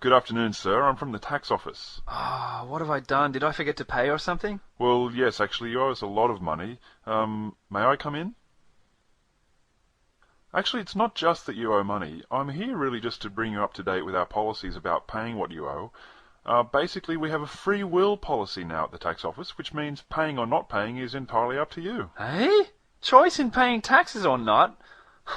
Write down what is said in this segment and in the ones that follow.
Good afternoon, sir. I'm from the tax office. What have I done? Did I forget to pay or something? Well, yes, actually, you owe us a lot of money. May I come in? Actually, it's not just that you owe money. I'm here really just to bring you up to date with our policies about paying what you owe. Basically, we have a free will policy now at the tax office, which means paying or not paying is entirely up to you. Eh? Choice in paying taxes or not?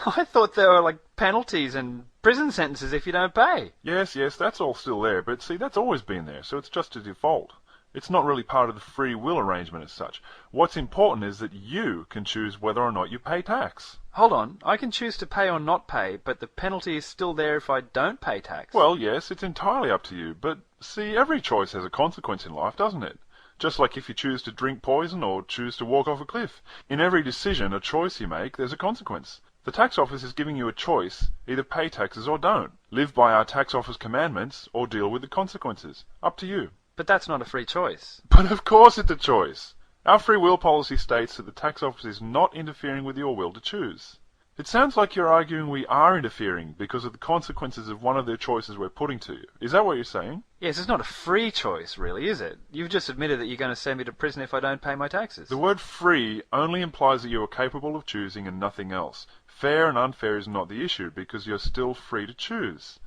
I thought there were like penalties and prison sentences if you don't pay. Yes, that's all still there, but see, that's always been there, so it's just a default. It's not really part of the free will arrangement as such. What's important is that you can choose whether or not you pay tax. Hold on, I can choose to pay or not pay, but the penalty is still there if I don't pay tax. Well, yes, it's entirely up to you, but see, every choice has a consequence in life, doesn't it? Just like if you choose to drink poison or choose to walk off a cliff. In every decision, a choice you make, there's a consequence. The tax office is giving you a choice, either pay taxes or don't. Live by our tax office commandments or deal with the consequences. Up to you. But that's not a free choice. But of course it's a choice. Our free will policy states that the tax office is not interfering with your will to choose. It sounds like you're arguing we are interfering because of the consequences of one of the choices we're putting to you. Is that what you're saying? Yes, it's not a free choice, really, is it? You've just admitted that you're going to send me to prison if I don't pay my taxes. The word free only implies that you are capable of choosing and nothing else. Fair and unfair is not the issue because you're still free to choose.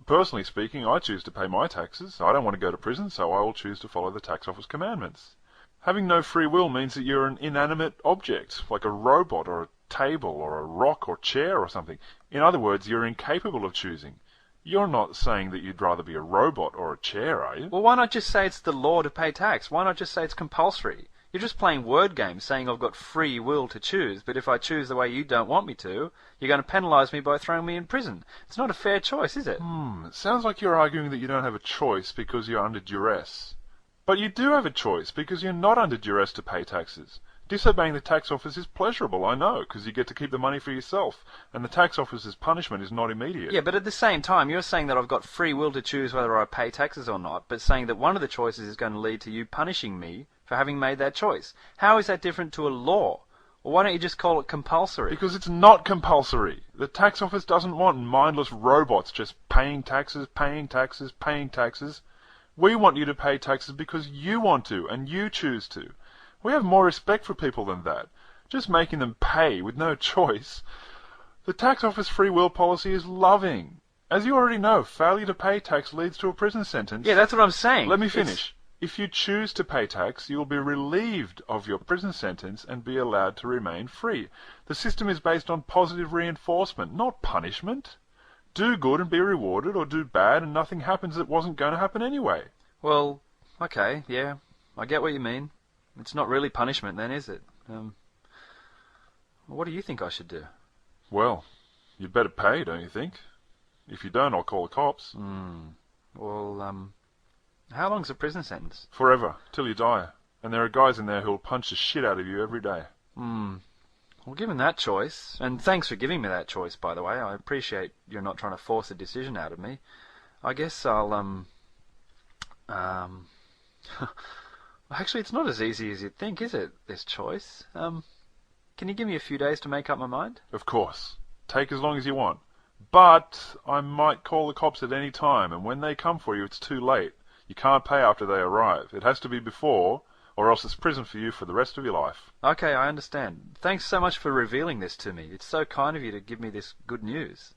Personally speaking, I choose to pay my taxes. I don't want to go to prison, so I will choose to follow the tax office commandments. Having no free will means that you're an inanimate object, like a robot or a table or a rock or chair or something. In other words, you're incapable of choosing. You're not saying that you'd rather be a robot or a chair, are you? Well, why not just say it's the law to pay tax? Why not just say it's compulsory? You're just playing word games saying I've got free will to choose, but if I choose the way you don't want me to, you're going to penalise me by throwing me in prison. It's not a fair choice, is it? It sounds like you're arguing that you don't have a choice because you're under duress. But you do have a choice because you're not under duress to pay taxes. Disobeying the tax office is pleasurable, I know, because you get to keep the money for yourself, and the tax office's punishment is not immediate. Yeah, but at the same time, you're saying that I've got free will to choose whether I pay taxes or not, but saying that one of the choices is going to lead to you punishing me for having made that choice. How is that different to a law? Or why don't you just call it compulsory? Because it's not compulsory. The tax office doesn't want mindless robots just paying taxes, paying taxes, paying taxes. We want you to pay taxes because you want to, and you choose to. We have more respect for people than that. Just making them pay with no choice. The tax office free will policy is loving. As you already know, failure to pay tax leads to a prison sentence. Yeah, that's what I'm saying. Let me finish. If you choose to pay tax, you will be relieved of your prison sentence and be allowed to remain free. The system is based on positive reinforcement, not punishment. Do good and be rewarded, or do bad and nothing happens that wasn't going to happen anyway. Well, okay, yeah, I get what you mean. It's not really punishment then, is it? What do you think I should do? Well, you'd better pay, don't you think? If you don't, I'll call the cops. Well, how long's a prison sentence? Forever, till you die. And there are guys in there who'll punch the shit out of you every day. Well, given that choice, and thanks for giving me that choice, by the way, I appreciate you're not trying to force a decision out of me. I guess I'll, Actually, it's not as easy as you'd think, is it, this choice? Can you give me a few days to make up my mind? Of course. Take as long as you want. But I might call the cops at any time, and when they come for you, it's too late. You can't pay after they arrive. It has to be before, or else it's prison for you for the rest of your life. Okay, I understand. Thanks so much for revealing this to me. It's so kind of you to give me this good news.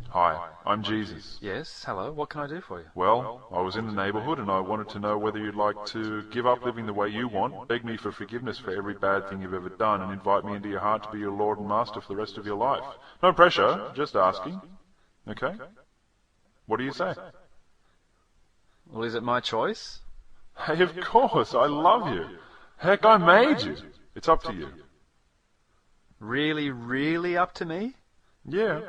Hi, I'm Jesus. Yes, hello, what can I do for you? Well, I was in the neighbourhood and I wanted to know whether you'd like to give up living the way you want, beg me for forgiveness for every bad thing you've ever done, and invite me into your heart to be your Lord and Master for the rest of your life. No pressure, just asking. Okay? What do you say? Well, is it my choice? Hey, of course, I love you. Heck, I made you. It's up to you. Really, really up to me? Yeah.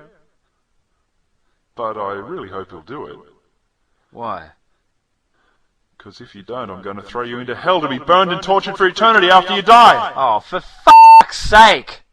But I really hope you'll do it. Why? Because if you don't, I'm going to throw you into hell to be burned and tortured for eternity after you die. Oh, for f***'s sake!